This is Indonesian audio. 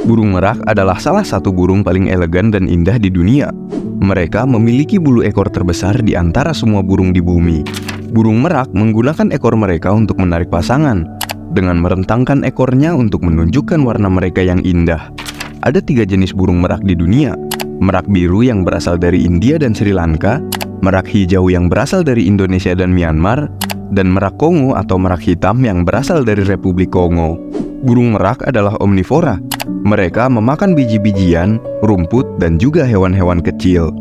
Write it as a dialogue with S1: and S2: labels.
S1: Burung merak adalah salah satu burung paling elegan dan indah di dunia. Mereka memiliki bulu ekor terbesar di antara semua burung di bumi. Burung merak menggunakan ekor mereka untuk menarik pasangan, dengan merentangkan ekornya untuk menunjukkan warna mereka yang indah. Ada 3 jenis burung merak di dunia: merak biru yang berasal dari India dan Sri Lanka, merak hijau yang berasal dari Indonesia dan Myanmar, dan merak Kongo atau merak hitam yang berasal dari Republik Kongo. Burung merak adalah omnivora. Mereka memakan biji-bijian, rumput, dan juga hewan-hewan kecil.